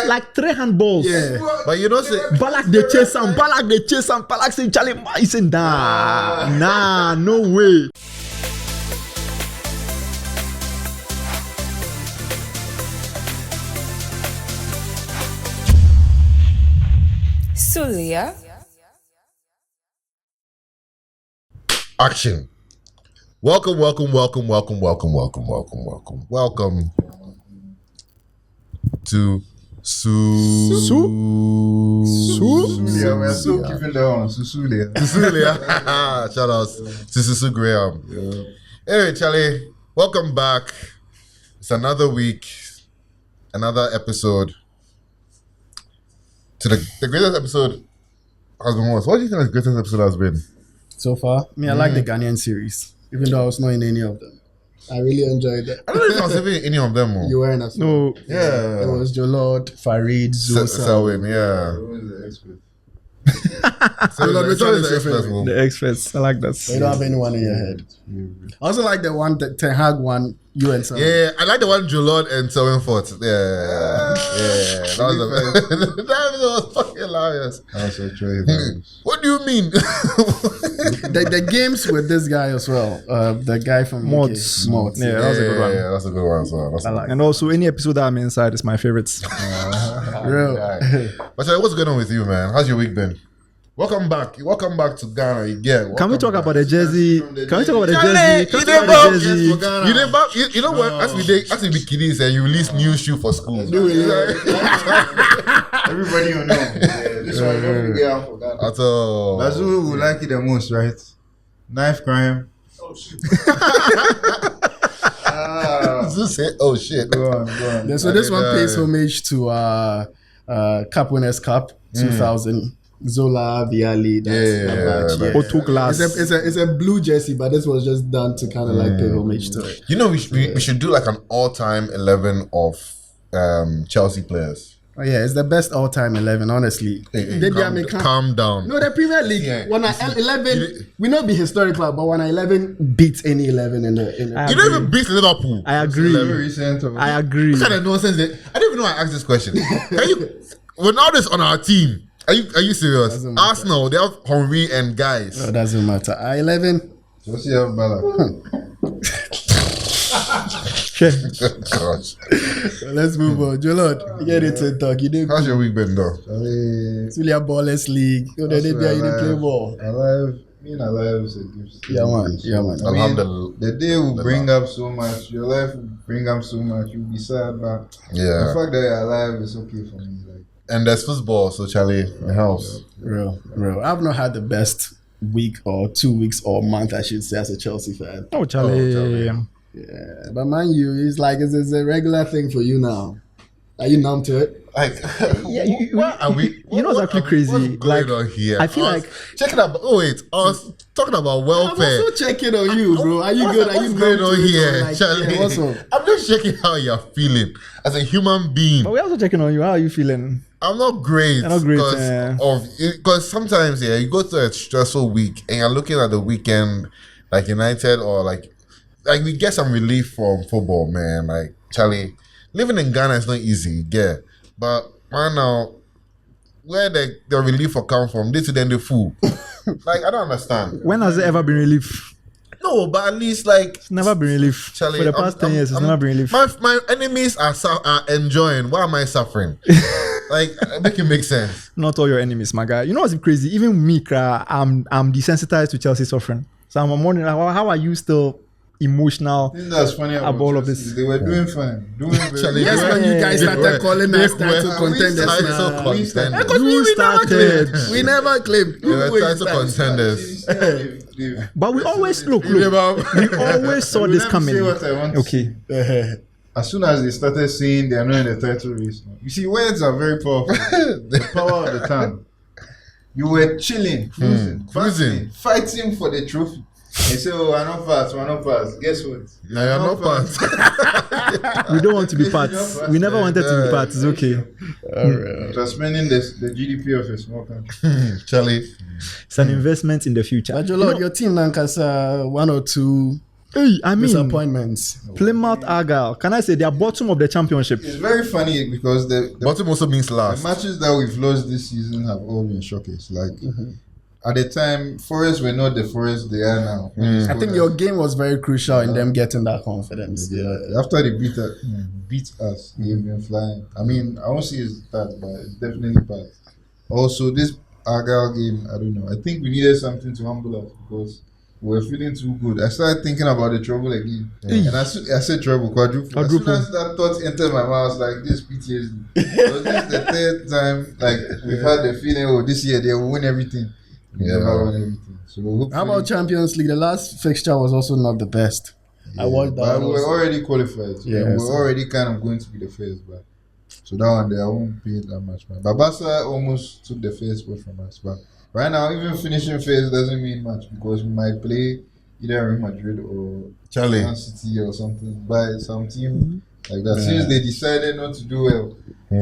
like 3 handballs. Yeah. But you know, say Balak they chase him. Balak say Charlie. He said nah, no way. Sulia. action. Welcome to Sulia, we're still keeping that on. Sulia. Shout out to Susu Graham. Anyway, Charlie, welcome back. It's another week, another episode. To the greatest episode has been what? What do you think the greatest episode has been? So far, I like the Ghanaian series, even though I was not in any of them. I really enjoyed that. I don't know if I was even in any of them. You were in as well. No. Yeah. It was Jolod, Farid, Zosa. Selwyn, yeah. Who is the expert? The experts. I like that. You don't have anyone in your head. I also like the one that Ten Hag one, you and Selwyn. Yeah, I like the one Jolod and Selwyn fought. Yeah. That was that was fucking hilarious. That's actually What do you mean? The games with this guy as well. The guy from Mods. Mods. Yeah, that was a good one. Yeah, that's a good one. So I like. And also, any episode that I'm inside is my favorites. Real. But Charlie, what's going on with you, man? How's your week been? Welcome back to Ghana again. Can we talk about the jersey? Can we talk about the Charlie, jersey? You know what? As we be kiddies and you release new shoe for school. everybody will know. Yeah, this one don't get out for Ghana. At all. That's who will like it the most, right? Knife crime. Just say, oh shit. Go on. So this one pays homage to Cup Winners' Cup 2000. Zola, Viali, Auto glass. It's a blue jersey, but this was just done to kind of like pay homage to it. You know, we should do like an all-time 11 of Chelsea players. Oh yeah, it's the best all-time 11, honestly. Calm down. No, the Premier League. Yeah. When 11, we not be historical, but when 11 beats any 11 in the You don't even beat Liverpool. I agree. I agree. What kind of nonsense? I don't even know why I asked this question. Ronaldo's on our team. Are you serious? Arsenal, they have Henry and guys. No, doesn't matter. 11. What's your Bala? Gosh. Let's move on. Jolod, get it to talk. You did. How's your week been though? Sulia Ballers League. You didn't play ball. Being alive is a gift. Yeah, man. Alhamdulillah. The day will bring up so much. Your life will bring up so much. You'll be sad, but the fact that you're alive is okay for me. And there's football, so Charlie, it helps. Real. I've not had the best week or 2 weeks or month, I should say, as a Chelsea fan. Oh, Charlie. Yeah, but man, it's like it's a regular thing for you now. Are you numb to it? Like, what are we? You know what's actually crazy? What's going on here? I feel like checking out. Oh wait, I was talking about welfare. I'm also checking on you, bro. Are you good? Are you going on here, like, Charlie? yeah, what's up? I'm just checking how you're feeling as a human being. But we're also checking on you. How are you feeling? I'm not great. You're not great because sometimes you go through a stressful week and you're looking at the weekend like United or like we get some relief from football, man. Like Charlie, living in Ghana is not easy, yeah. But man, now where the relief will come from? This then the fool. Like I don't understand. When has it ever been relief? No, but at least like It's never been relief. Charlie, For the past 10 years, it's never been relief. My enemies are enjoying. Why am I suffering? Like, make it make sense. Not all your enemies, my guy. You know what's crazy? Even me, I'm desensitized to Chelsea suffering. So I'm wondering, how are you still emotional that's funny about all of this? They were doing fine. Yes, when you guys started calling us title contenders now. You started. We never claimed. They were title contenders. But we always we always saw this coming. Okay. As soon as they started saying they are not in the title race, you see, words are very powerful. The power of the tongue. You were chilling, cruising, fighting for the trophy. They say, "Oh, we're not pass. Guess what? No, you're not pass. We don't want to be parts. We never wanted to be parts. It's okay. Just spending the GDP of a small country. Charlie, it's an investment in the future. But your team, Lancashire, 1 or 2 Hey, I mean, disappointments. Plymouth Argyle. Can I say they are bottom of the championship? It's very funny because the Bottom also means the last. matches that we've lost this season have all been showcased. Like at the time, Forest were not the Forest they are now. I think your game was very crucial in them getting that confidence. Yeah. After they beat us, they've been flying. I mean, I won't say it's that, but it's definitely bad. Also, this Argyle game, I don't know. I think we needed something to humble us because we were feeling too good. I started thinking about the trouble again. And I said trouble, quadruple. As soon as that thought entered my mind, I was like, this PTSD. Because this is the third time, like, we've had the feeling, oh, this year they will win everything. They never won everything. So How about Champions League? The last fixture was also not the best. Yeah, I watched that. but we were already qualified. So Yeah, we were so- already kind of going to be the first. But so that one there, I won't pay that much. Man. But Barca almost took the first spot from us. But right now, even finishing first doesn't mean much because we might play either Real Madrid or Charlie. Man City or something by some team like that. Since they decided not to do well,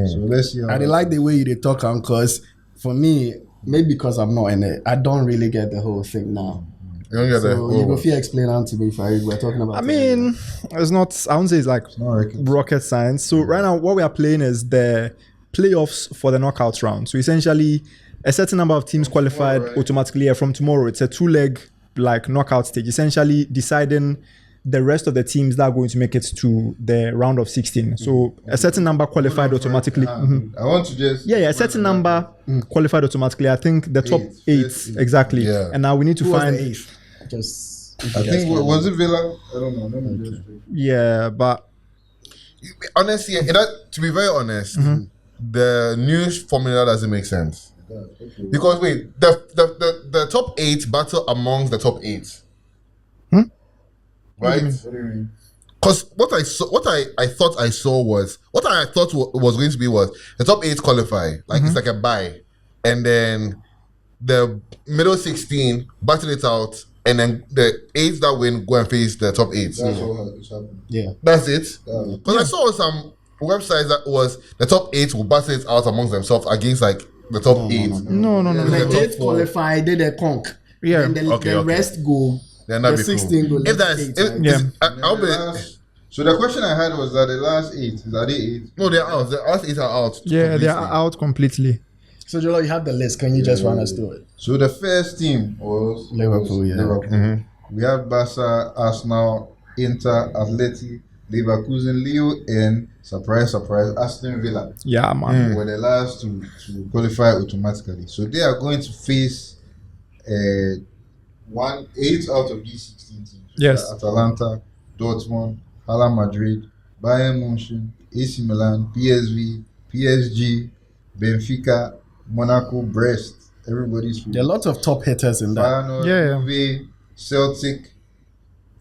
so let's see. How I like the way they talk, because for me, maybe because I'm not in it, I don't really get the whole thing now. You don't get the So you go feel explain out to me if we're talking about. I mean, it's not. I won't say it's like not rocket. rocket science. So right now, what we are playing is the playoffs for the knockout round. So essentially, a certain number of teams qualified tomorrow, right? automatically. From tomorrow, it's a 2-leg like knockout stage. Essentially, deciding the rest of the teams that are going to make it to the round of 16. So a certain number qualified automatically. I want to just Yeah, a certain number qualified automatically. I think the top eight First, exactly. Yeah. And now we need to Who was find. the eighth? Just I think was it Villa? I don't know. Let me just check. Yeah, but honestly, to be very honest, the new formula doesn't make sense. Okay. Because wait, the top 8 battle amongst the top 8. Right? What do you mean? Because what I thought I saw was what I thought was going to be was the top 8 qualify, like it's like a bye, and then the middle 16 battle it out, and then the 8 that win go and face the top 8. That's what it's happening. Yeah. That's it. Yeah. Because I saw some websites that was the top 8 will battle it out amongst themselves against like the top 8. no. The top 8th 4. qualify, did a conk. Yeah. And the, Okay, the okay. rest go. Then that'd the be 16 cool. go. If that's eight, if, right? Yeah. I'll be. So the question I had was that the last 8 is that the 8? No, they're out. The last 8 are out. yeah, they are completely. out completely. So Jolo, you have the list. Can you just run us through it? So the first team was Liverpool, yeah. Liverpool. We have Barca, Arsenal, Inter, Atleti, Leverkusen, Lille, and surprise, Aston Villa Yeah, man. were the last to qualify automatically. So they are going to face 8 out of these 16 teams. Yes. Atalanta, Dortmund, Hala Madrid, Bayern Munich, AC Milan, PSV, PSG, Benfica, Monaco, Brest. Everybody's free. There are a lot of top hitters in that. Feyenoord, Yeah. Juve, Celtic,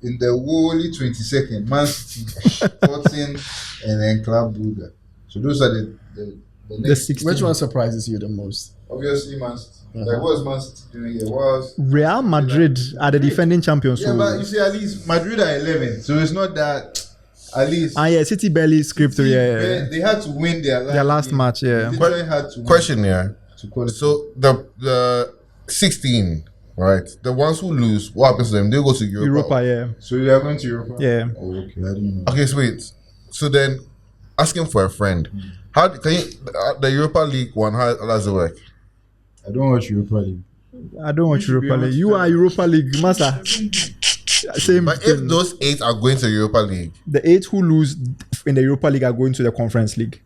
in the wholly 22nd, Man City, 14, and then Club Brugge. So those are the The next. 16. Which one surprises you the most? Obviously, Man City. Like, what was Man City doing here? Was Real Madrid are the defending champions. yeah, So but you see, at least Madrid are 11, so it's not that. At least yeah, City barely script. Yeah. they had to win Their last game. match. Yeah. They literally had to win Question here. to qualify. So the 16, right? The ones who lose, what happens to them? They go to Europa. Europa. Yeah. So they are going to Europa. Yeah. Oh, okay, I didn't know. Okay, so wait. So then, asking for a friend. How can you the Europa League one? How does it work? I don't watch Europa League. I don't want should be Europa able League. to You tell. are Europa League master. Same But thing. if those 8 are going to Europa League, The 8 who lose in the Europa League are going to the Conference League.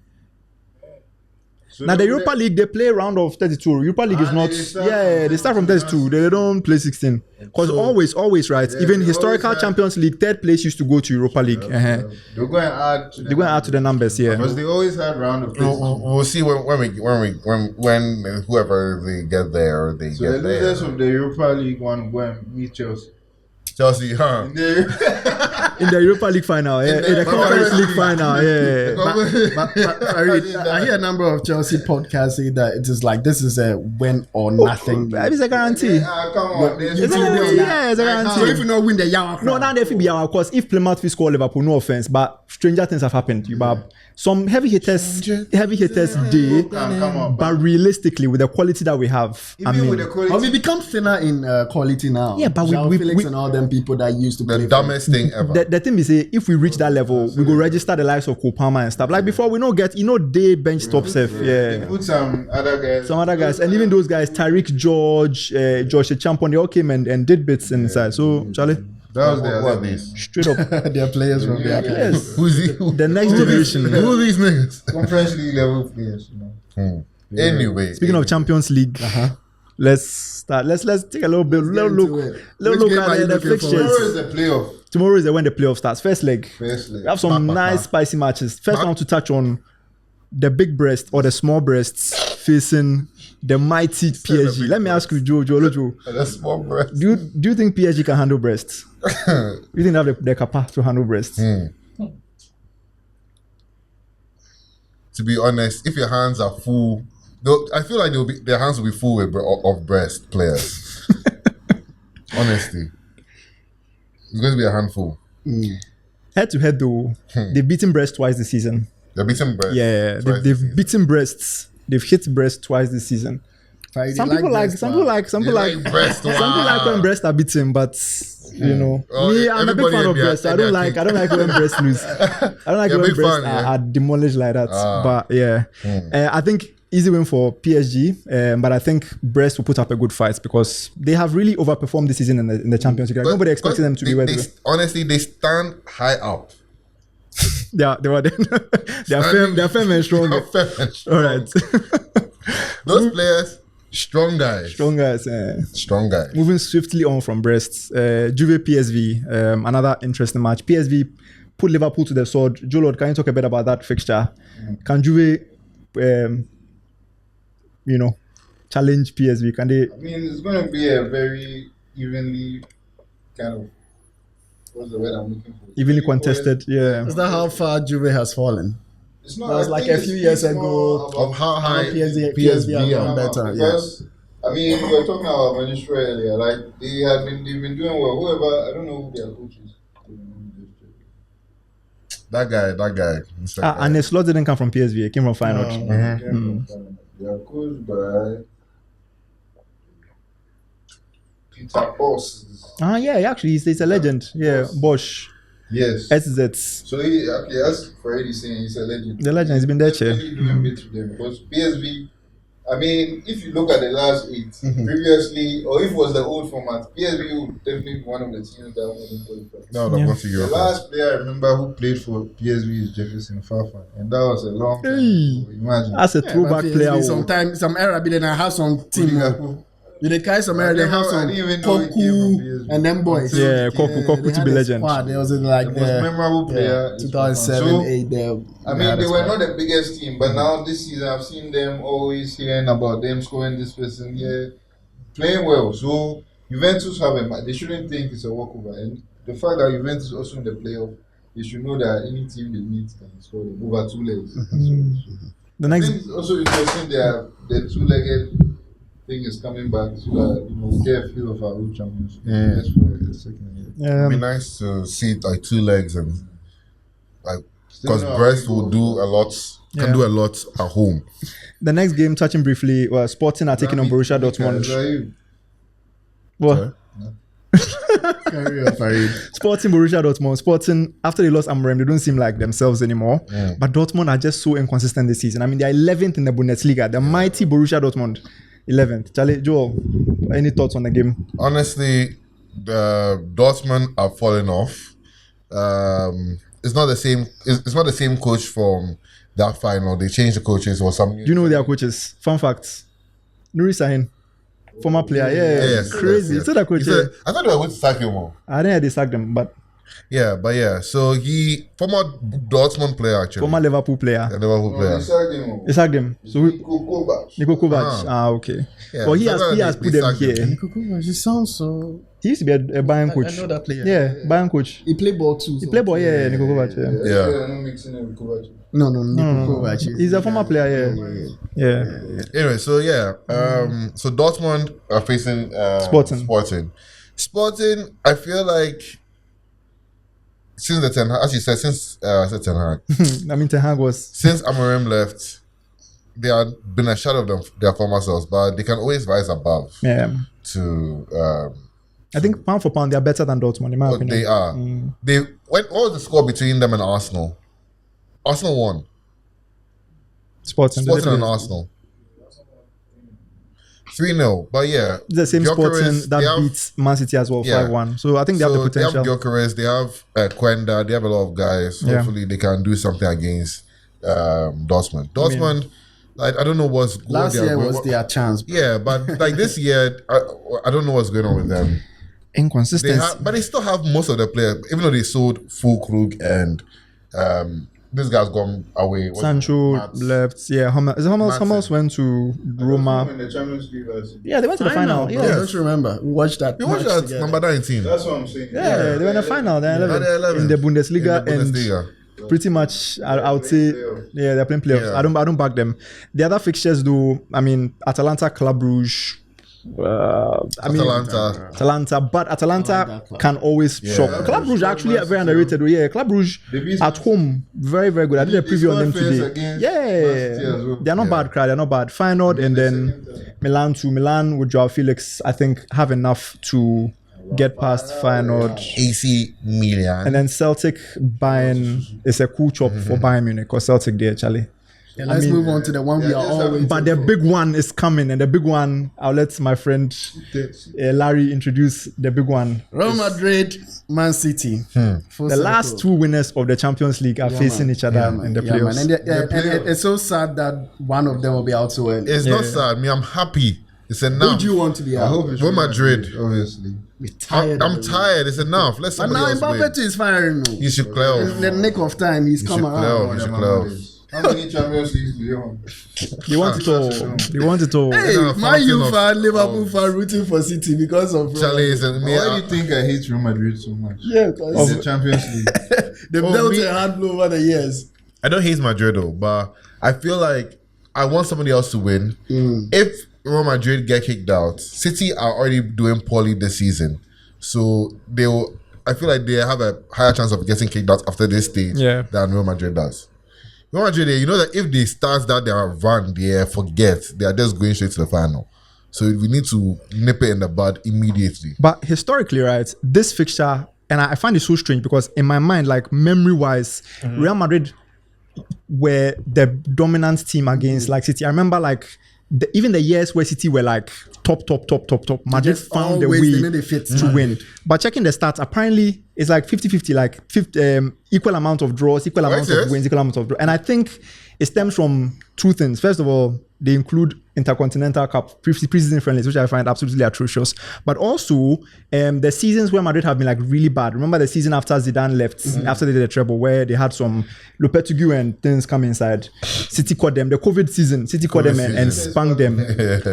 So Now the they- Europa League they play round of 32. Europa League is Ah, not. they start Yeah, from they start from 32. 32. They don't play 16. Because always right. Yeah, Even they historical always had- Champions League third place used to go to Europa League. They're going to add. To They're going to add to the numbers. Yeah. because they always had round of 32. we'll see when whoever they get there, they So the get there. losers of the Europa League one go and meet Chelsea. Chelsea, huh? In the in the Europa League final, in the Conference League final, I hear a number of Chelsea podcasts say that it is like this is a win or nothing. It's a guarantee. Come on. It's a guarantee. Yeah, it's a guarantee. So if you not win the Yawa, No, now they feel be our course. If Plymouth will score Liverpool, no offense, but stranger things have happened. You have some heavy hitters day, Come on. but realistically, with the quality that we have, Even with the quality. have we become thinner in quality now? Yeah, but João we Felix and all them people that used to play. The dumbest thing ever. the thing is, if we reach that level, we go register the likes of Kopama and stuff. Like before, we don't get, they bench top safe. Yeah. Put some other guys. And even those guys, Tyreek George, Josh Champon, they all came and did bits inside. So, Charlie, That was their What level. these? straight up, Their players from their yes. Who's he? The next generation. Who are these niggas? Conference League level players, Anyway. Speaking of Champions League, let's start. Let's take a little look Which game are you at the looking fixtures. Tomorrow is the playoff. Tomorrow is when the playoff starts. First leg. First leg. We have some nice spicy matches. First, I want to touch on the big breast or the small breasts facing the mighty PSG. Let me ask you, Joe. That's small breast. Do you think PSG can handle breasts? You think they have the capacity to handle breasts? To be honest, if your hands are full, I feel like their hands will be full of breast players. Honestly. It's going to be a handful. Head to head, though, they've beaten Brest twice this season. They're beating breast. Yeah, they've beaten Brests. They've hit Brest twice this season. Some people like breast. when Brest are beaten, but me, I'm a big fan of Brest. I don't like when Brest lose. I don't like when Brest are demolished like that. But yeah, I think easy win for PSG. But I think Brest will put up a good fight because they have really overperformed this season in the Champions League. Like, nobody expected them to be where they were. Honestly, they stand high up. They are firm and strong. All right. Those players, strong guys. Strong guys. Moving swiftly on from Brest, Juve PSV, another interesting match. PSV put Liverpool to the sword. Joe Lord, can you talk a bit about that fixture? Can Juve, challenge PSV? Can they? I mean, it's going to be a very evenly kind of, what's the word I'm looking for? Evenly contested, yeah. Is that how far Juve has fallen? It's not. That was I like think a few years it's ago more about Of how high PSV have done better. because, I mean, we were talking about Manish earlier. Like they've been doing well. Whoever, I don't know who their coach is. That guy. Mr. guy. And the slot didn't come from PSV; it came from Feyenoord. They are coached by Peter Boss. Actually, he's a legend. Yeah, Bosch, Yes. SZ. So that's Freddie saying he's a legend. The legend has been there, chair. Definitely doing bit to them because PSV. I mean, if you look at the last 8 previously, or if it was the old format, PSV would definitely be one of the teams that wouldn't qualify. No, I'm going to The Europe. last player I remember who played for PSV is Jefferson Fafa, and that was a long time Hey. ago. Imagine. That's a throwback player. Sometimes some era, but then I have some team. Liverpool. You the guys some era, they have some I didn't even know he came from Koku PSV. and them boys. Yeah, Koku they to had be a legend. squad. There was like The most memorable player is 2007, Fafa. 8. I mean, they were not the biggest team, but now this season I've seen them always hearing about them scoring this person here, playing well. So Juventus have a match. They shouldn't think it's a walkover. And the fact that Juventus also in the playoff, they should know that any team they meet can score them over 2 legs. The I next, think it's also interesting that the 2-legged thing is coming back so that we get a feel of our old champions. Just for a second. It'd be nice to see like 2 legs and like because Still know Brest how we will go. do a lot, can do a lot at home. the next game, touching briefly, Sporting are taking on Borussia Dortmund. What? Carry on, Farid. Sporting Borussia Dortmund. Sporting, after they lost Amram, they don't seem like themselves anymore. But Dortmund are just so inconsistent this season. I mean, they're 11th in the Bundesliga. The mighty Borussia Dortmund, 11th. Charlie, Joel, any thoughts on the game? Honestly, the Dortmund are falling off. It's not the same. It's not the same coach from that final. They changed the coaches or something. Do you know their coaches? Fun facts. Nuri Sahin, former player. Yes, crazy. yes. So that coach. I thought they were going to sack him more. I didn't hear they sacked them, but So he former Dortmund player actually. former Liverpool player. The Liverpool player. They sacked him. So Koba. Niko Kovac. Okay. Yeah, Well, he so has they put them sacked him. here. Niko Kovac, he sounds so. He used to be a Bayern coach. I know that player. Yeah, Bayern coach. He played ball too. He played ball, yeah, Niko Kovac, yeah. Yeah. I'm mixing it with Kovac. No, Niko Kovac. He's a former player, yeah. Anyway, so yeah, so Dortmund are facing Sporting. I feel like since the Ten Hag, as you said, since Ten Hag, I mean, Ten Hag was since Amorim left, they have been a shadow of their former selves, but they can always rise above. Yeah. To I think pound for pound they are better than Dortmund in my opinion. They are. What was the score between them and Arsenal? Arsenal won. Sporting and Arsenal. 3-0. But yeah. The same Gyökeres, Sporting that beats Man City as well, 5-1. So I think they have the potential. They have Gyökeres, they have Quenda, they have a lot of guys. Hopefully they can do something against Dortmund. Dortmund, I don't know what's going on. Last year was their chance. Yeah, but like this year, I don't know what's going on with them. Inconsistency. But they still have most of the players, even though they sold Fulkrug and this guy's gone away. Sancho left. Yeah, Hummels went to Roma. In the Champions League last year. Yeah, they went to the final. Yeah, I don't remember. We watched that. We watched that number 19. That's what I'm saying. Yeah, they were in the final. They're 11 in the Bundesliga, and pretty much I would say they're playing playoffs. Yeah. I don't back them. The other fixtures though, I mean Atalanta, Club Brugge. Atalanta, but Atalanta can always shock. Club Brugge actually are very underrated. Yeah, Club Brugge at home, very, very good. I did a preview on them today. Yeah, they're not bad, crowd. They're not bad. Feyenoord and then Milan with Joao Felix. I think have enough to get past Feyenoord. AC Milan. And then Celtic, Bayern is a cool chop for Bayern Munich or Celtic there, Charlie. Yeah, let's move on to the one we are all waiting But the big one is coming, and the big one, I'll let my friend Larry introduce the big one. Real Madrid, Man City. The last two winners of the Champions League are facing each other in the playoffs. And it's so sad that one of them will be out so early. It's not sad. I'm happy. It's enough. Who do you want to be out? I hope it's Real Madrid. Obviously. I'm tired. It's enough. Let somebody else win. Mbappe is firing. You should play off. In the nick of time, he's come around. You should play off. How many Champions Leagues do you want? They want it all. They want it all. Hey, Man U fan, Liverpool fan rooting for City because of Charlie. Why do you think I hate Real Madrid so much? Yeah, because It's the Champions League. they've dealt a hand blow over the years. I don't hate Madrid though, but I feel like I want somebody else to win. If Real Madrid get kicked out, City are already doing poorly this season, so I feel like they have a higher chance of getting kicked out after this stage than Real Madrid does. Real Madrid, you know that if they start that their run, they forget. They are just going straight to the final. So we need to nip it in the bud immediately. But historically, right, this fixture, and I find it so strange because in my mind, like memory-wise, Real Madrid were the dominant team against like City. I remember like even the years where City were like top, Madrid found a way to win. But checking the stats, apparently it's like 50-50, like equal amount of draws, equal amount of wins, equal amount of draws. And I think it stems from two things. First of all, they include Intercontinental Cup, pre-season friendlies, which I find absolutely atrocious. But also, the seasons where Madrid have been like really bad. Remember the season after Zidane left, after they did the treble, where they had some Lopetegui and things come inside. City caught them. The COVID season, City caught them and spun them.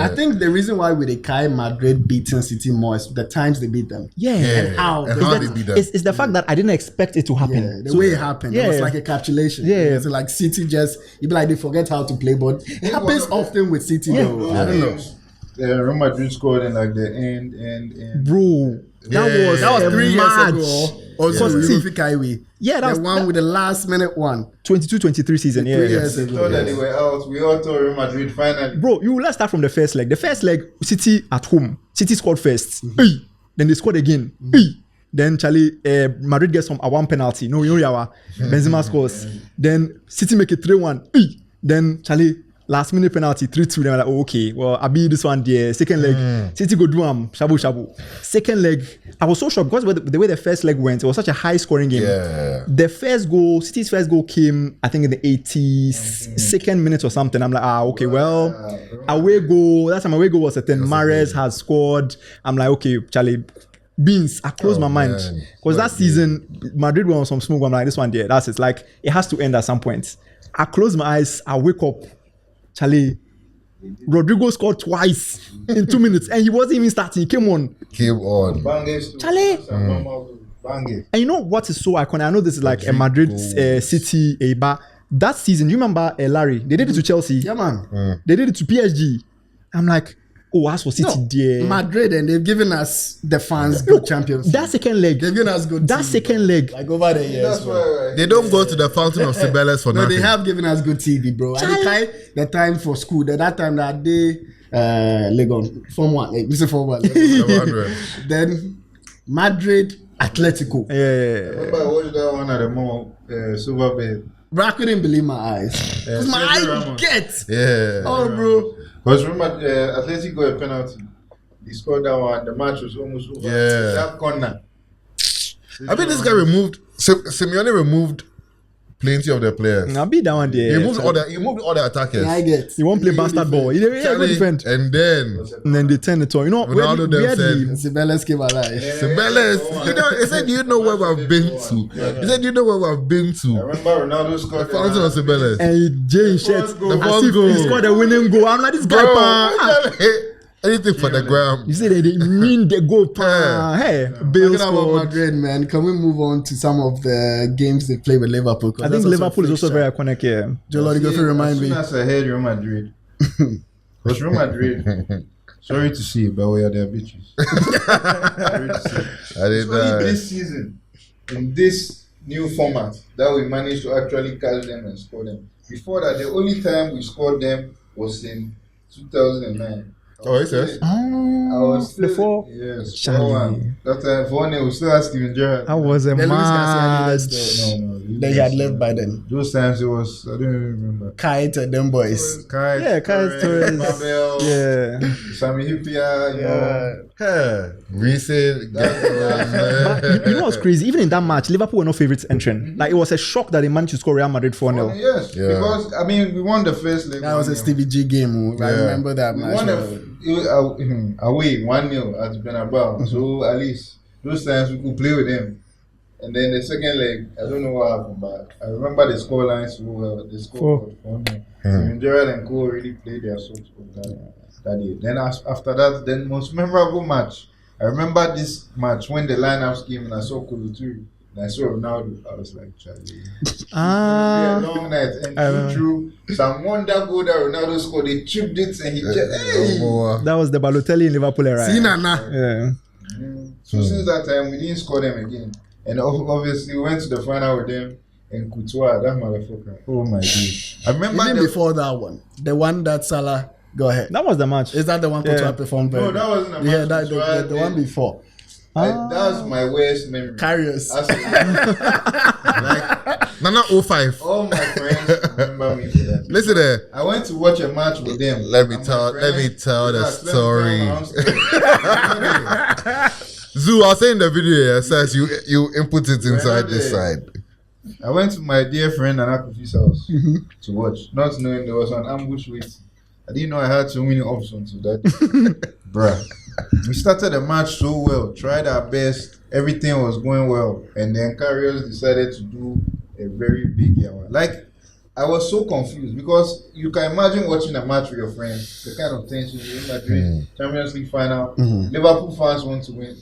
I think the reason why we Kai Madrid beating City more is the times they beat them. And how they beat them. It's the fact that I didn't expect it to happen. The way it happened, it was like a capitulation. So like City you'd be like they forget how to play, but it happens often with City. I don't know. Real Madrid scored in like the end. Bro, that was 3 years ago. Also, that the was one with the last minute one. 22-23 season. 3 years ago. Thought that they were out. We all thought Real Madrid finally. Bro, let's start from the first leg. The first leg, City at home. City scored first. Then they scored again. Then Charlie, Madrid gets a one penalty. Benzema scores. Then City make it 3-1. Then Charlie, last minute penalty 3-2. They were like, okay, well, I beat this one there. Second leg, City go do shabu. Second leg, I was so shocked because the way the first leg went, it was such a high scoring game. The first goal, City's first goal came, I think, in the 82nd minute or something. I'm like, okay, well, away goal. That time away goal was a 10. Mahrez has scored. I'm like, okay, Charlie. Beans, I closed my mind because that season Madrid were on some smoke. I'm like, this one there, that's it. Like it has to end at some point. I close my eyes, I wake up, Charlie, Rodrigo scored twice in 2 minutes, and he wasn't even starting. He came on. Charlie. And you know what is so iconic? I know this is like a Madrid City, but that season, you remember Larry? They did it to Chelsea. Yeah, man. They did it to PSG. I'm like, oh, as for City there. Madrid, and they've given us the fans good champions. That second leg. They've given us good. That TV, second leg. like over the years. They don't go to the fountain of Cibeles for nothing. No, they have given us good TV, bro. And the time for school, that time that day, Legon, Form 1, like, this is Form 1. Then Madrid, Atletico. Yeah. Remember I watched that one at the mall, Silver Bed. Bro, I couldn't believe my eyes. Because my eyes get. Yeah. Oh, bro. Because remember, Atletico got a penalty. They scored that one. The match was almost over. Yeah. That corner. I mean, this guy removed. Simeone removed plenty of their players. I'll be that one there. He moved all the attackers. Yeah, I get. He won't play bastard ball. He go defend. And then they turn it on. You know, Ronaldo weirdly, Cibeles came alive. Cibeles. He said, "Do you know where we've been to?" He said, "Do you know where we've been I to?" remember Ronaldo scored The fountain of Cibeles. and Jay shirts goal. as The first if goal. he scored a winning goal. I'm like, this guy, Anything for the gram. You say they mean the goal, pa. Hey, Bill Talking about scored. Madrid, man. Can we move on to some of the games they play with Liverpool? I think Liverpool is also very iconic here. Joe Lodi, go to remind me. As soon as I heard Real Madrid, because Real Madrid, sorry to see, but we are their bitches. Sorry to see. I did It's only this season, in this new format, that we managed to actually catch them and score them. Before that, the only time we scored them was in 2009. Oh, he says. I was still, Before? yes, Charlie. 4-1. That time, 4-1, we still had Steven Gerrard. That was a Then Luis match. Garcia No. They had left by then. Those times it was, I don't even remember. Kite and them boys. Kai, Yeah, Kai Torres. Babel, Yeah. Sami Hyypiä, you know. Hey, recent. But you know what's crazy? Even in that match, Liverpool were no favourites entering. Like, it was a shock that they managed to score Real Madrid 4-0. Yes, Yeah. because, I mean, we won the first leg. That was a 1-0. Stevie G game. I Yeah. remember that We match. won away 1-0 at Bernabeu. So at least those times we could play with them. And then the second leg, I don't know what happened, but I remember the score line so well. The score was 4-0. Gerrard and Co really played their socks that day. Then after that, the most memorable match. I remember this match when the lineups came and I saw Kuluturi and I saw Ronaldo. I was like, Charlie. Ah. A long night. And through some wonder goal that Ronaldo scored, they chipped it and he just, hey! That was the Balotelli in Liverpool era. See, Nana. Yeah. So since that time, we didn't score them again. And obviously, we went to the final with them and Courtois, that motherfucker. Oh my God. I remember Even before that one. The one that Salah. Go ahead. That was the match. Is that the one Courtois performed very No, that well? wasn't a match. Yeah, that the one before. That was my worst memory. Carriers. Nana 05. All my friends remember me for that. Listen there. I went to watch a match with them. Let me and tell my the friends- story. Let me tell my own story. Zoo, I'll say in the video, yeah, says you input it inside this side. I went to my dear friend Anakufi's house to watch, not knowing there was an ambush waiting. I didn't know I had so many options to that. Bruh. We started the match so well, tried our best, everything was going well, and then Carriers decided to do a very big yawa. Like, I was so confused because you can imagine watching a match with your friends, the kind of tension in Madrid, Champions League final, Liverpool fans want to win,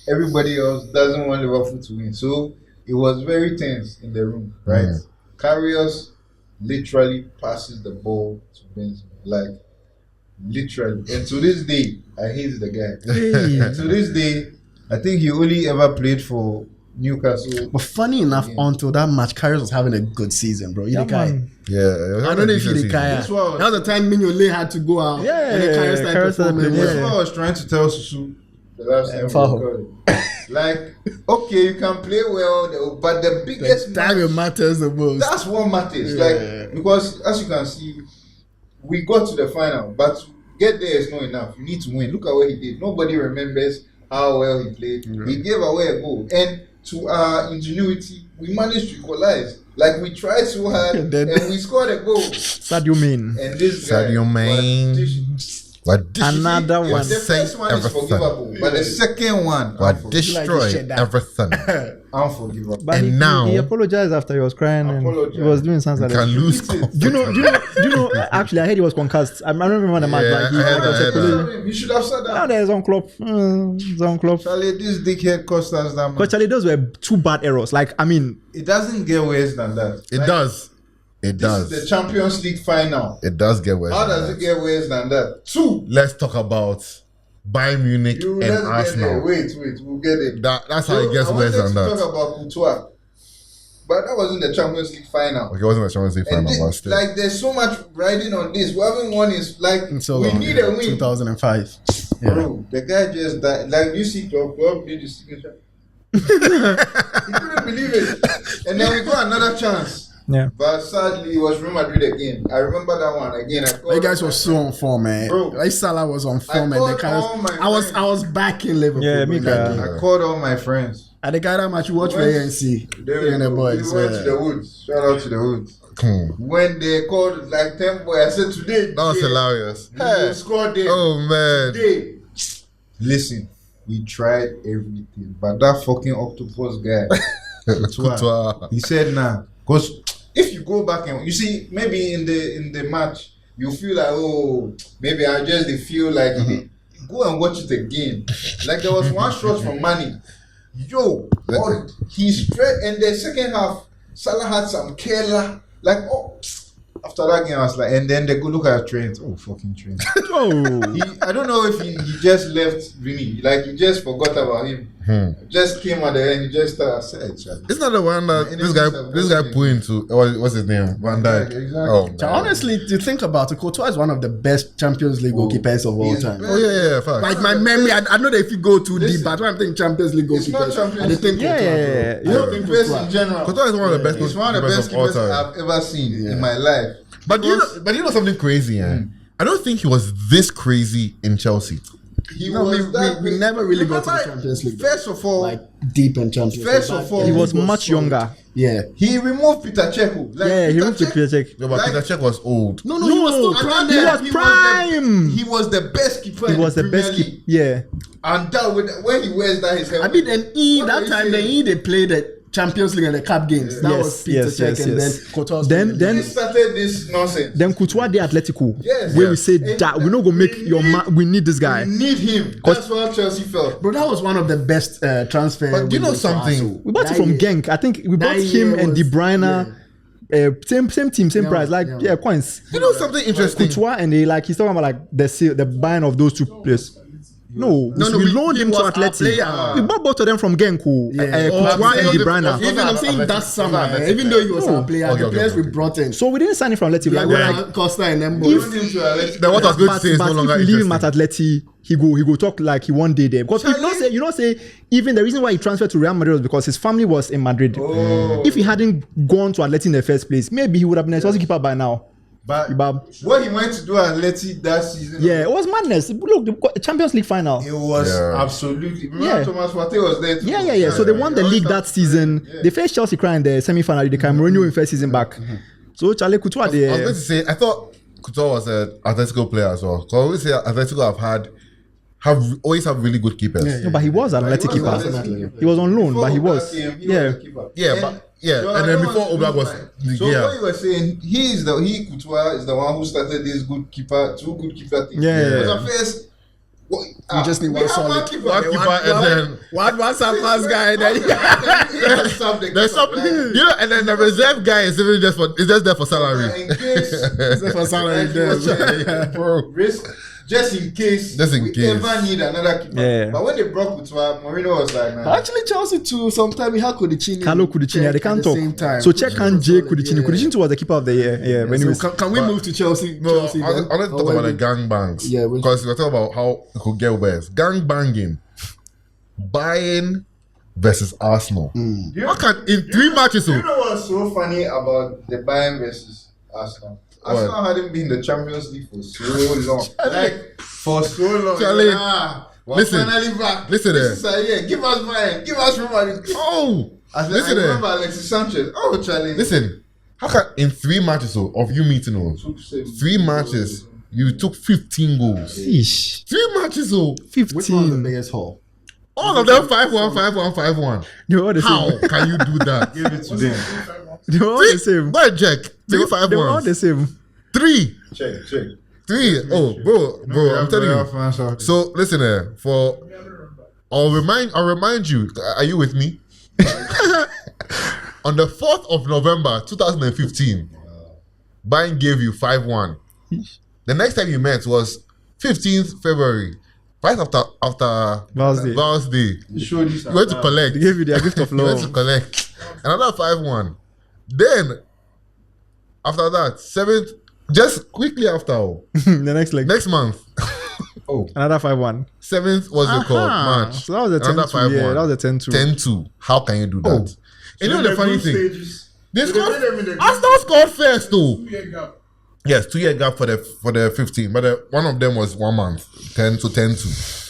everybody else doesn't want Liverpool to win. So it was very tense in the room, right? Carriers literally passes the ball to Benzema, like literally. And to this day, I hate the guy. To this day, I think he only ever played for Newcastle. But funny enough, until that match, Carriers was having a good season, bro. Yeah, I don't know if you That was the time Mignolet had to go out. Yeah, and then Carriers started Carriers started performing. playing, That's what I was trying to tell Susu the last time Foul. we recorded. Like, okay, you can play well, but the biggest The time it matters the most. that's what matters. Like, because as you can see, we got to the final, but to get there is not enough. You need to win. Look at what he did. Nobody remembers how well he played. He gave away a goal, and to our ingenuity, we managed to equalize. Like, we tried so hard, and we scored a goal. Sadio Mane. And this guy Sadio Mane. was Another one. The first one is forgivable, but the second one, destroy everything. Unforgivable. But And he, now- he apologized after he was crying and he was doing something You like can that. lose. Beat it. Do you know? Actually, I heard he was concussed. I don't remember the match. Yeah, Like, I heard was that. apologizing. You should have said Now that. there's on club. It's on club. Charlie, this dickhead cost us that Because much. Charlie, those were two bad errors. Like, I mean, It doesn't get worse than that. It Like, does. It This does. is the Champions League final. It does get worse. How than does that. it get worse than that? 2. Let's talk about Bayern Munich You and let's get there. Arsenal. Wait, we'll get it. That's how it gets I worse wanted than to that. talk about Courtois, but that wasn't the Champions League final. Okay, it wasn't a Champions League And final, but still. like, there's so much riding on this. We haven't won is like So we long, need yeah. a win. 2005. Yeah. Bro, the guy just died. Like, you see, Club did his signature. He couldn't believe it. And then we got another chance. yeah. But sadly, it was Real Madrid again. I remember that one again. You guys were so on form, man. Bro. Like Salah was on form, I and the called all guys. my I was back in Liverpool. Yeah, bro, me that too. game. I called all my friends. And the guy that match you watch for Went- ANC. There we And the go. boys. We went to the Yeah. woods. Shout out to the woods. When they called like 10 boys, I said today. That was hilarious. We will score there. Oh man. Today. Listen, we tried everything, but that fucking octopus guy, Courtois. he said nah. Because if you go back and you see, maybe in the match, you feel like, oh, maybe I just feel like go and watch it again. Like there was one shot from Manny. Yo, he straight in the second half. Salah had some killer. Like, oh, after that game, I was like, and then they go look at Trent. Oh, fucking Trent. Oh, I don't know if he just left really. Like, he just forgot about him. Just came at the end. He just said, Isn't that the one that Yeah, this guy put into? What's his name? Van Dijk. Exactly. Oh man. So honestly, to think about it, Courtois is one of the best Champions League goalkeepers of all He's time. best. Oh yeah, fact. Like my memory, I know that if you go too deep, Listen, but when I'm thinking Champions League it's not goalkeepers, Champions I think League. Yeah, Courtois, yeah, bro. yeah. I think Best Courtois. in general. Courtois is one of the best He's one of the best keepers of all keepers time. I've ever seen in my life. But you know something crazy, I don't think he was this crazy in Chelsea. He No, was we that we big. never really got to the Remember, Champions League. First of all, Like deep in Champions First League. of all, Back he then, was much solid. younger. Yeah. he removed Peter Cech. Like, Yeah, he Peter moved to Cech- Peter Cech. No, but Like- Peter Cech was old. No, he was still And prime that there. was he prime. He was the best keeper. He in was the Premier best League. keeper. Yeah. And that when he wears that his helmet. I mean, then What that are you time, saying? they played the Champions League and the Cup games. That Yes, was Peter yes, Cech, yes, and yes. then Courtois. Then He started this nonsense. Then Courtois de Atletico, Yes. where we Yes. say And that we're not gonna make we your need- man. We need this guy. We need him. That's what Chelsea felt. Bro, that was one of the best transfer. But do you know windows for something? Arsenal. We bought That it from year. Genk. I think we bought That him year and De was- Bruyne. Same team, same Yeah, price. Like yeah. coins. You know something interesting? Courtois and they like he's talking about like the buying of those two players. No, No, we we- loaned he him to was our Atleti. player. We bought both of them from Genk. Yeah. Courtois and De was Bruyne. it- Even I'm saying Athletic- that summer, Athletic- even though he was No. our player, Okay, the okay, players we okay. brought in. So we didn't sign him from Atleti. Like, Like, we're like Costa and Embo. We loaned him to Alex. Then what I was going to but, say is but no longer if you leave him at interesting. Atleti, he go talk like he one day there. Because you don't say even the reason why he transferred to Real Madrid was because his family was in Madrid. Oh. If he hadn't gone to Atleti in the first place, maybe he would have been a Chelsea keeper by now. But Ibab. what he went to do at Atleti that season, Yeah, it was madness. Look, the Champions League final. it was Yeah. absolutely. Remember Yeah. Thomas Partey was there too. Yeah. So they won the They league always that have- season. Yeah. They faced Chelsea crying in the semi-final. They came Mourinho in first season back. So Charlie Courtois, I was going to say, I thought Courtois was an Atletico player as well. So I always say Atletico always have really good keepers. no, but he was an Athletic He was keeper. Athletic. He was on loan, Before but he Oblak was. came, he Yeah. was the keeper. And then before Oblak was, So yeah. what you were saying, Courtois is the one who started this two good keeper thing. Yeah. Because at first, You just need we one have solid keeper. One keeper and then One surpass guy. Then there's something, and then the reserve guy is even just there for salary. In case for salary there. Bro. risk, just in case Just in we case. ever need another keeper. Yeah. But when they brought Courtois, Mourinho was like, nah. Actually, Chelsea too. Sometimes we had Kudicini. Carlo Cudicini, they can't talk. Same time. So check and Jay Cudicini. Yeah. Cudicini was the keeper of the year. Yeah, when he was. So can we move to Chelsea? No, Chelsea I then? wanted to Or talk when about the we- gangbangs. Yeah, because we're talking about how it could get worse. Gangbanging. Bayern versus Arsenal. How can in 3 matches? You know what's so funny about the Bayern versus Arsenal? Arsenal hadn't been in the Champions League for so long. Like, for so long. Charlie, We're listen, finally back. listen This there. is yeah, give us Bayern. Give us Real Madrid. Oh, I listen there. remember Alexis Sanchez. Oh, Charlie. Listen, how can in 3 matches of you meeting 3 matches You took 15 goals. Eesh. 3 matches, oh. 15. Which one's the biggest haul? All of them 5-1, 5-1, 5-1. They were all the How same. can you do that? Give it to them. They were all the same. Go ahead, check. 3 They were all 5-1s. the same. 3. Check. 3. Oh, bro, I'm telling you. So listen here. I'll remind you. Are you with me? On the 4th of November 2015, Bayern gave you 5-1. The next time you met was 15th February, right after Val's Day. You went to collect. They gave you their gift of You went to love. collect another 5-1. Then after that, 7th, just quickly after The next leg. next month. Another 5-1. 7th was the call March. So that was a 10-2. Yeah, that was a 10-2. 10-2. How can you do that? You know the funny thing? They scored. them in the Arsenal scored first too. Yes, 2-year gap for the 15, but one of them was 1 month, 10-2.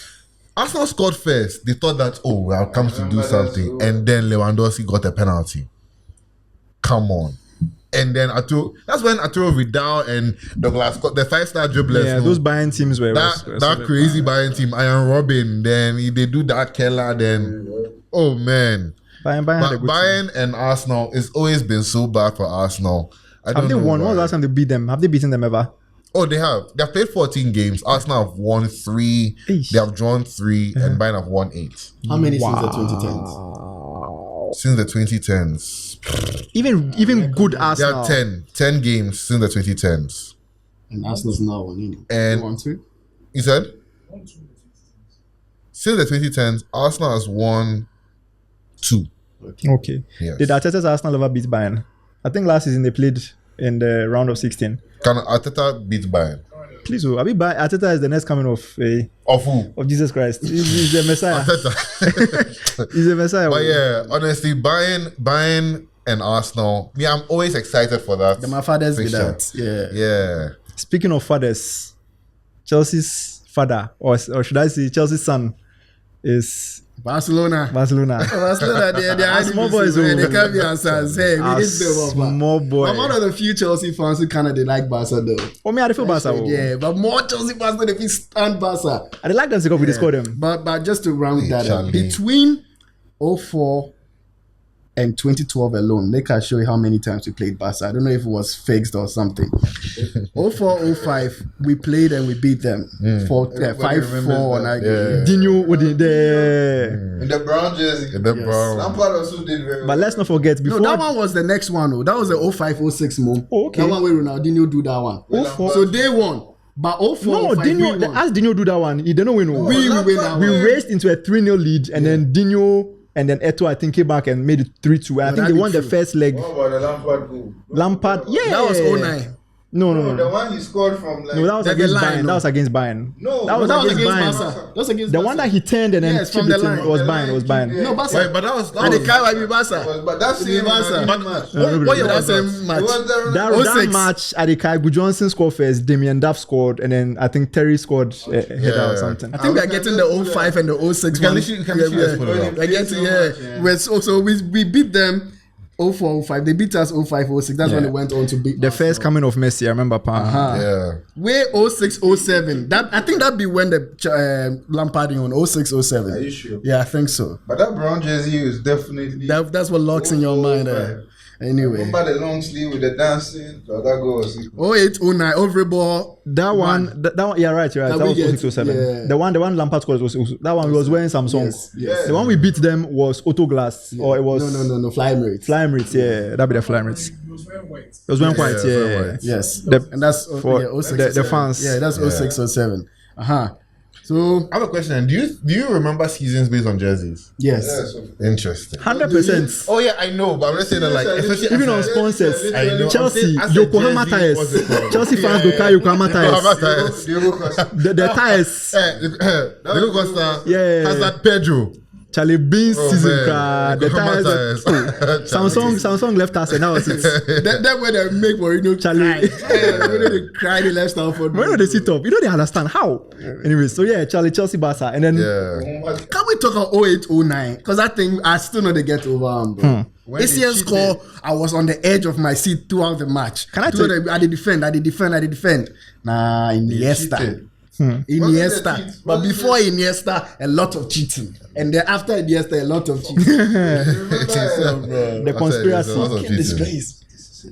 Arsenal scored first. They thought that I'll come to do something, and then Lewandowski got a penalty. Come on. And then that's when Arturo Vidal and Douglas got the 5-star dribblers. Yeah, those Bayern teams were that crazy Bayern team, Iron Robin. Then they do that Keller. Then man. Bayern and Arsenal, it's always been so bad for Arsenal. Have they won? When was the last time they beat them? Have they beaten them ever? Oh, they have. They've played 14 games. Arsenal have won 3. Eesh. They have drawn 3, and Bayern have won 8. How many since the 2010s? Since the 2010s. Even good They Arsenal. have 10 games since the 2010s. And Arsenal's now one. And- 1-2. You said? Since the 2010s, Arsenal has won 2. Okay. Yes. Did Arteta's Arsenal ever beat Bayern? I think last season they played in the round of 16. Can Arteta beat Bayern? Please, Arteta is the next coming of Of who? Jesus Christ. He's the Messiah. Arteta. He's the Messiah. But yeah, honestly, Bayern and Arsenal. Yeah, I'm always excited for that. My father's with fixture. that. Yeah. Yeah. Speaking of fathers, Chelsea's father, or should I say Chelsea's son, is Barcelona, they are small boys. They can't be answers. Hey, we need them. Small boy. I'm one of the few Chelsea fans who kind of they like Barca though. Oh, me, I feel Barca. Yeah, but more Chelsea fans they feel stand Barca. I like them because we score them. But just to round that up, Charlie. between 04 and 2012 alone, make I show you how many times we played Barca. I don't know if it was fixed or something. 04, 05, we played and we beat them for 5-4. Dino with In the brown jersey. In the brown. Lampard also did very well. But let's not forget, No, before that one was the next one. Oh. That was the 05-06 move. Oh, okay. That one where Ronaldinho do that one. 04. So they won. But 04, No, 05, Dino, we won. as Dino do that one, he didn't win. We win that We one. raced into a 3-0 lead, and then Dino and then Eto, I think, came back and made it 3-2. And I think they won the first leg. What about the Lampard goal? Lampard, yeah. That was 09. No. The one he scored from like... No, that was Like a against line, Bayern. no. That was against Bayern. No, that was against Bayern. Barca. That was against The Barca. one that he turned and then Yes, from chipped the it in line. was The Bayern. line It was Bayern. kick, No, Barca. Wait, but that was And the guy might be Barca. But that same Barca. match. what year was That that? same match. It was the... That 06. match at the Kaigu Johnson scored first, Damien Duff scored, and then I think Terry scored a header or something. I think we are getting the 05 and the 06 can one. literally just put it up. We're getting, yeah. So we beat them 04, 05. They beat us 05, 06. That's when they went on to beat The first coming of Messi, I remember. Yeah. Way 06, 07. I think that'd be when the Lampard on 06, 07. Are you sure? Yeah, I think so. But that brown jersey is definitely... That's what locks in your mind. Anyway. Remember the long sleeve with the dancing? So that goal was... 08, 09, every ball. That one, yeah, right, you're right. That was 0607. Yeah. The one Lampard scored was that one. He was wearing Samsung. Yes. The one we beat them was Auto Glass, or it was No, Fly Emirates. Fly Emirates. Yeah, that'd be the Fly Emirates. It was wearing white. It was wearing Yeah, white. it was Yeah, wearing white. Yes. The- And that's for 06, the fans. Yeah, that's 06, 07. So, I have a question. Do you remember seasons based on jerseys? yes. Yes. Interesting. 100%. Oh yeah, I know, but I'm just saying that like, especially Even on as a- sponsors, I know. Chelsea, I'm saying as a Yokohama jersey, what's it tires. called? Chelsea fans go carry Yokohama Yokohama tires. tires. Diego Costa. The tires. Diego Costa, Yeah. Hazard, Pedro. Charlie Beans season man. cry. The tires. Samsung left us and now it's That way they make Mourinho Charlie. cry. When they cry, they left out for. When they sit up, they understand how. Anyway, so yeah, Charlie, Chelsea, Barca, and then Can we talk about 0809? Because I think I still know they get over. Bro. ACL score, I was on the edge of my seat throughout the match. Can I tell you? I did defend. Nah, Iniesta. Iniesta. But before Iniesta, a lot of cheating. And then after Iniesta, a lot of cheating. The conspiracy. Disgrace.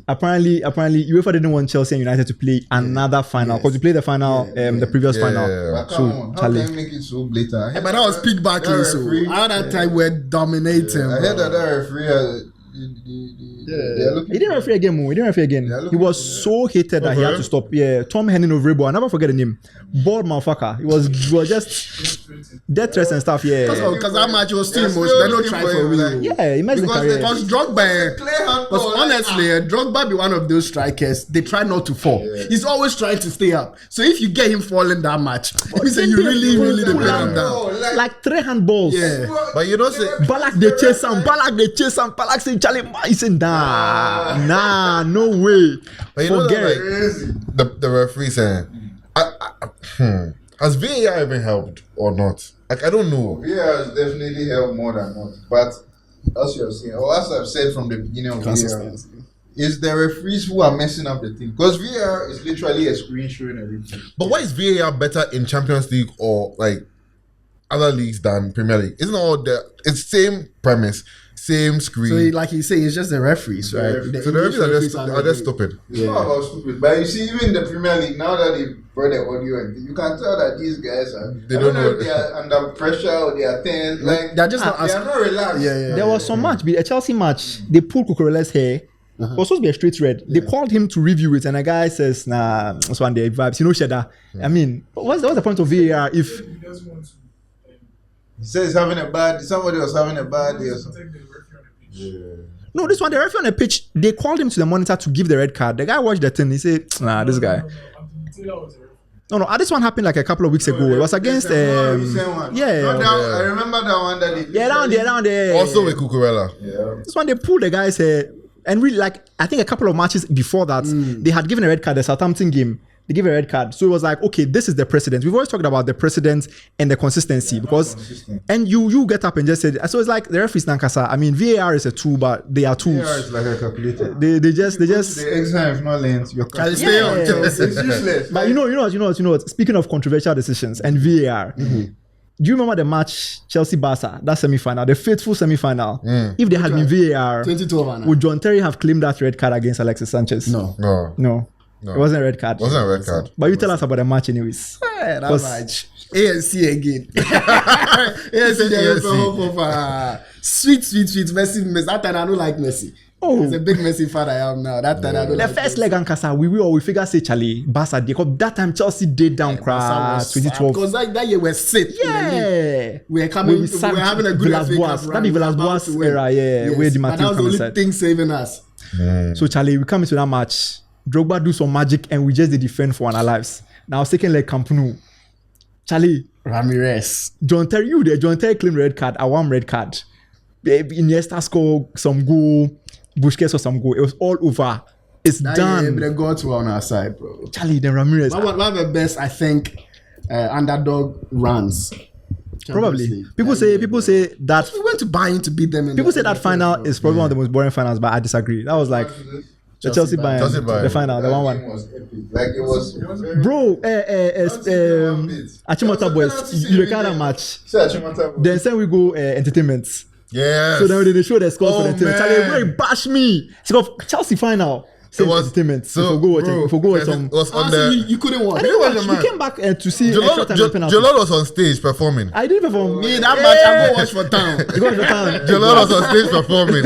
Apparently, UEFA didn't want Chelsea and United to play another final because we played the final, the previous final. So, how can you make it so blatant? But that was peak Barclays, so at that time we're dominating. I heard that referee. He didn't referee again. He was so hated that he had to stop. Yeah, Tom Henning Ovrebo. I never forget the name. Bald motherfucker. He was just death threats and stuff. Yeah, because that match was still emotional. They don't try for real. Yeah, he makes the career. Because Drogba, honestly, Drogba be one of those strikers. They try not to fall. He's always trying to stay up. So if you get him falling that much, you really depend on that. Like 3 handballs. Yeah, but you know, say Balak they chase him. Balak say Charlie. He said nah, no way. But you forget know that, like, the referee saying, has VAR even helped or not? Like, I don't know. VAR has definitely helped more than not. But as you have seen, or as I've said from the beginning of VAR, is the referees who are messing up the thing. Because VAR is literally a screen showing everything. But why is VAR better in Champions League or like other leagues than Premier League? Isn't all it's same premise, same screen? So like you say, it's just the referees, right? So the referees are just stupid. It's not about stupid, but you see, even the Premier League, now that they've brought the audio and you can tell that these guys are. They don't know if they are under pressure or they are tense. Like they're just they are not relaxed. There was some match, a Chelsea match. They pulled Cucurella's hair. It was supposed to be a straight red. They called him to review it, and a guy says, "Nah, this one day vibes. You know, Sheda." I mean, what's the point of VAR if? He says somebody was having a bad day or something. No, this one, the referee on the pitch, they called him to the monitor to give the red card. The guy watched the thing. He said, "Nah, this guy." No, this one happened like a couple of weeks ago. It was against I remember that one that they down there. Also with Cucurella. Yeah. This one they pulled the guy's hair, and really, like, I think a couple of matches before that, they had given a red card. The Southampton game, they gave a red card. So it was like, okay, this is the precedent. We've always talked about the precedent and the consistency and you get up and just say, so it's like the referees Nankasa. I mean, VAR is a tool, but they are tools. VAR is like a calculator. They just the exam if not length. It's useless. But you know what? Speaking of controversial decisions and VAR. Do you remember the match Chelsea-Barca, that semi-final, the faithful semi-final? If there had been VAR, 2012, would John Terry have claimed that red card against Alexis Sanchez? No. It wasn't a red card. But you tell us about the match anyways. That match. ANC again. ANC. Sweet Messi. That time I don't like Messi. It's a big Messi fan I am now. That time I don't the like first leg and Casa, we figure say Charlie, Barca, because that time Chelsea did down crash 2012. Because that year we're safe. Yeah. We're having a good Villas-Boas. That be Villas-Boas era, where the But that was the only thing saving us. So Charlie, we come into that match. Drogba do some magic and we just did defend for our lives. Now second leg Camp Nou. Charlie. Ramirez. John Terry claimed red card. I want red card. Iniesta scored some goal. Busquets or some goal. It was all over. It's that done. Yeah, the gods were on our side, bro. Charlie, then Ramirez. One of the best, I think, underdog runs. Probably. People say that we went to Bayern to beat them. People say that final is probably one of the most boring finals, but I disagree. That was like the Chelsea Bayern, the final, the 1-1. Was epic. Like it was bro. Achimota boys, you look at that match. Then say we go entertainment. Yeah. So then they show the scores for the team. Charlie, boy, bash me. It's got Chelsea final. It was entertainment. So if we go watch some. You couldn't watch. I didn't watch. We came back to see extra time penalty. Jalal was on stage performing. I didn't perform. Me that match I go watch for town. Jalal was on stage performing.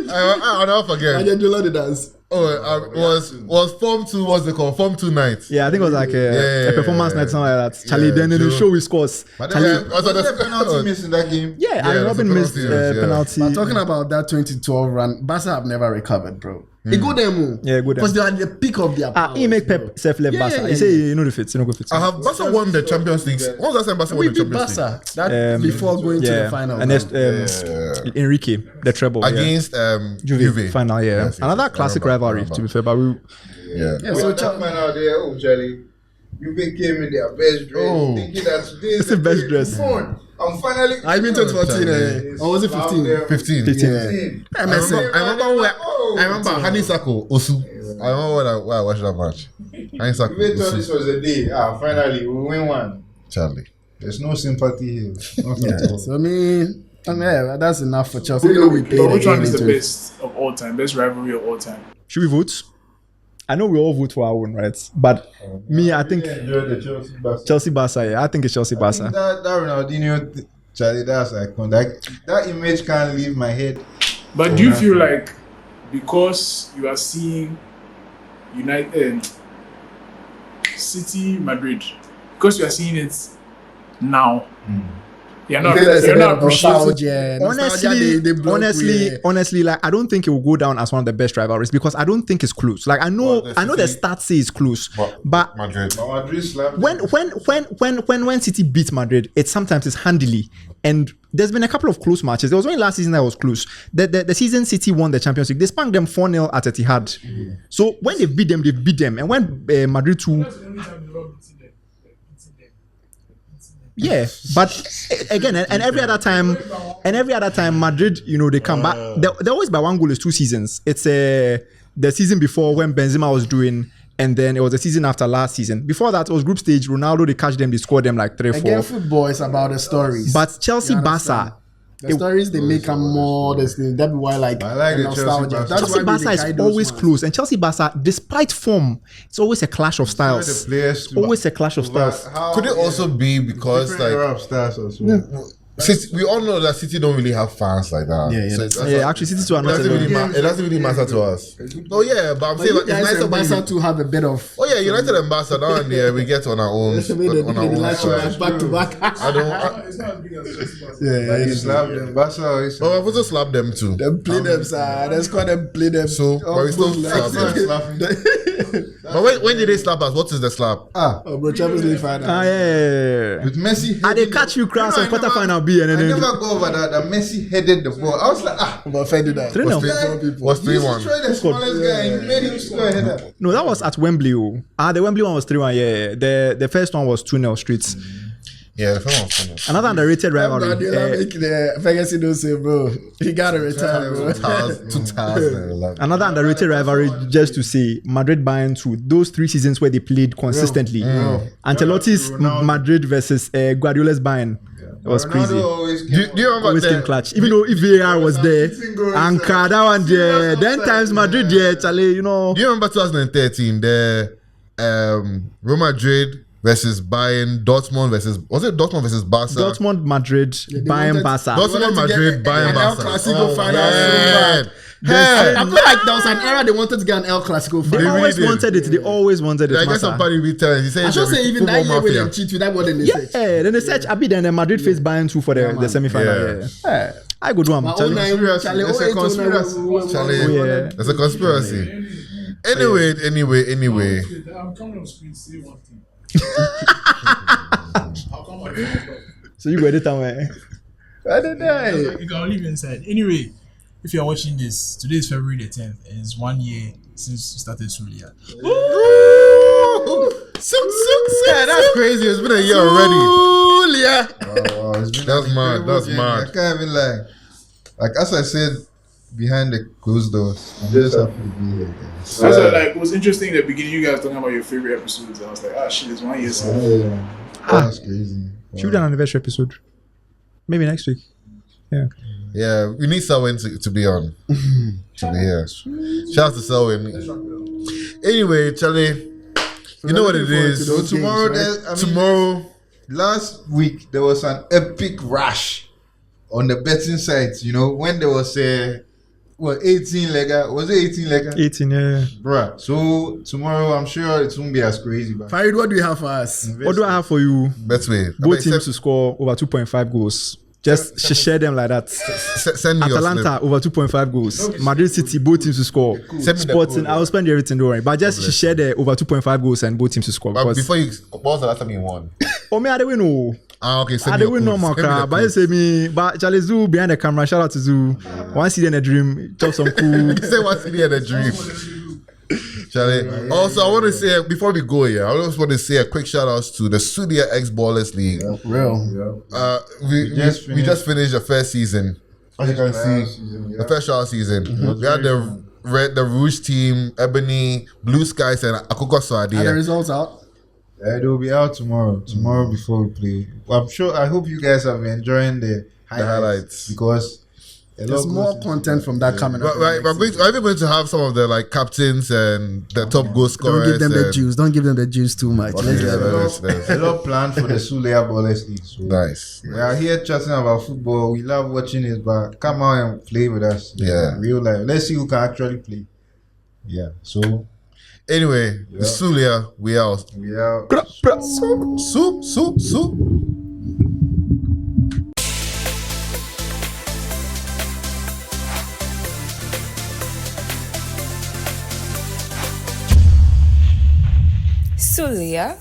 I'll never forget. And then Jalal did dance. Was Form 2, what's it called? Form 2 night. Yeah, I think it was like a performance night, something like that. Charlie, then in the show we scores. Was there penalty miss in that game? Yeah, Robin missed penalty. But talking about that 2012 run, Barca have never recovered, bro. They go there more. Yeah, go there. Because they are at the peak of their power. He make Pep self-left Barca. He say you know the fit, you know go fit. I have Barca won the Champions League. When was the last time Barca won We the beat Champions League? Barca that before going to the final. And that's Enrique, the treble Against Juve final, Yes, another yes, classic I remember. rivalry. To be fair, but we Yeah. So that man out there, Charlie, you became in their best dress, thinking that today is the best dress. I'm finally. I mean 2014, or was it 15? 15. 15. Yeah. I remember Hanisako Osu. I remember when I watched that match. Hanisako You wait till this Osu. was the day. Finally, we win one. Charlie. There's no sympathy here. Nothing at all. So I mean, that's enough for Chelsea. You know, we played But which one again is the into it. best of all time? Best rivalry of all time? should we vote? I know we all vote for our own, right? But me, I think Enjoy the Chelsea Barca. Chelsea Barca. Yeah, I think it's Chelsea Barca. That Ronaldinho, Charlie, that's iconic. That image can't leave my head. But do you feel like because you are seeing United, City, Madrid, because you are seeing it now, you're not appreciating? Honestly, like I don't think it will go down as one of the best rivalries because I don't think it's close. Like I know the stats say it's close, but Madrid. Madrid slapped when City beat Madrid, it sometimes is handily. And there's been a couple of close matches. There was one last season that was close. The season City won the Champions League. They spanked them 4-0 at Etihad. So when they beat them. And when Madrid too. Yeah, but again, and every other time, Madrid, you know, they come back. They always by one goal is 2 seasons. It's the season before when Benzema was doing, and then it was the season after last season. Before that, it was group stage. Ronaldo, they catch them, they scored them like 3-4. Again, football is about the stories. But Chelsea, Barca, the stories they make are more. That's why I like the nostalgia. Chelsea That's Chelsea why Barca is always close, and Chelsea Barca, despite form, it's always a clash of styles. Always a clash of styles. Could it also be because like stars as well? City, we all know that City don't really have fans like that. Yeah, actually, City too are not. It doesn't really matter to us. Oh yeah, but I'm saying like, it's nicer when Barca to have a bit of. Oh yeah, United and Barca now and there we get on our own. Back to back. I don't. It's not as big as Chelsea. You slapped them. Barca always. But I've also slapped them too. Them play them, sir. Let's call them play them. So, but we still slap them. But when did they slap us? What is the slap? Oh, bro, Champions League final. Yeah. With Messi. And they catch you crowds on quarterfinal B, and I then never go over that. That Messi headed the ball. I was like, I'm offended that. 3-0. Was He's 3-1. the smallest guy and he made him score a header. No, that was at Wembley. The Wembley one was 3-1. Yeah. The first one was 2-0 Streets. Yeah, the film was finished. Another underrated rivalry. The Ferguson don't say, bro. He gotta retire, bro. 2011. Another underrated rivalry, just to say, Madrid Bayern 2. Those 3 seasons where they played consistently. Ancelotti's Madrid versus Guardiola's Bayern. It was crazy. Do you remember Always came clutch. Even though if VAR was there, Anka, that one there. Then times Madrid, yeah, Charlie, you know. Do you remember 2013? The Real Madrid versus Bayern, Dortmund versus Barca? Dortmund, Madrid, Bayern, Barca. Dortmund, Madrid, Bayern, El Barca. Clasico final. Yeah. I feel like there was an era they wanted to get an El Clasico They final. always did. wanted it. They always wanted it. I guess somebody returned. He said, I should say even that year when they cheat with that one in the Yeah, then they search Abi, then Madrid faced Bayern 2 for the semi-final. Yeah. I go do them. Charlie, It's a conspiracy. Yeah. It's a conspiracy. Anyway. I'm coming on screen, say one thing. I'll come on. So you go edit time, eh? You can leave inside. Anyway, if you're watching this, today is February the 10th, and it's 1 year since you started Sulia. Yeah, that's crazy. It's been a year already. Oh, it's been That's mad. That's mad. I can't even lie. Like as I said, behind the closed doors, I'm just happy to be here. Guys. That's what, like, it was interesting in the beginning, you guys talking about your favorite episodes. I was like, shit, it's 1 year since. That's crazy. Should we do an anniversary episode? Maybe next week. Yeah. Yeah, we need Selwyn to be on. To be here. Shout out to Selwyn. Anyway, Charlie, you know what it is. So tomorrow, Tomorrow, last week there was an epic rush on the betting sites. You know when there was 18 legger. Was it 18 legger? 18, yeah. Bruh. So tomorrow I'm sure it won't be as crazy. But Farid, what do you have for us? What do I have for you? best way. Both teams to score over 2.5 goals. Just share them like that. Send me Atalanta over 2.5 goals. Madrid City, both teams to score. Sporting, I will spend everything, don't worry. But just share the over 2.5 goals and both teams to score. But before you, what was the last time you won? Oh, me, I don't know. Okay, I don't know, Maka. But you say me, but Charlie Zoo behind the camera. Shout out to Zoo. One city in a dream, chop some cool. Say one city in a dream. Charlie. Also, I want to say before we go here, I just want to say a quick shout out to the Sulia Ex-Ballers League. We just finished the first season. As you can see, the first trial season. We had the Rouge team, Ebony, Blue Skies, and Akoko Swadia. Are the results out? They will be out tomorrow. Tomorrow before we play. I hope you guys have been enjoying the highlights because there's more content from that coming up. Right, we're even going to have some of the captains and the top goal scorers. Don't give them the juice. Don't give them the juice too much. A lot planned for the Sulia Ballers League. So nice. We are here chatting about football. We love watching it, but come out and play with us. Yeah. Real life. Let's see who can actually play. Yeah. So anyway, Sulia, we out. We out. Soup. Sulia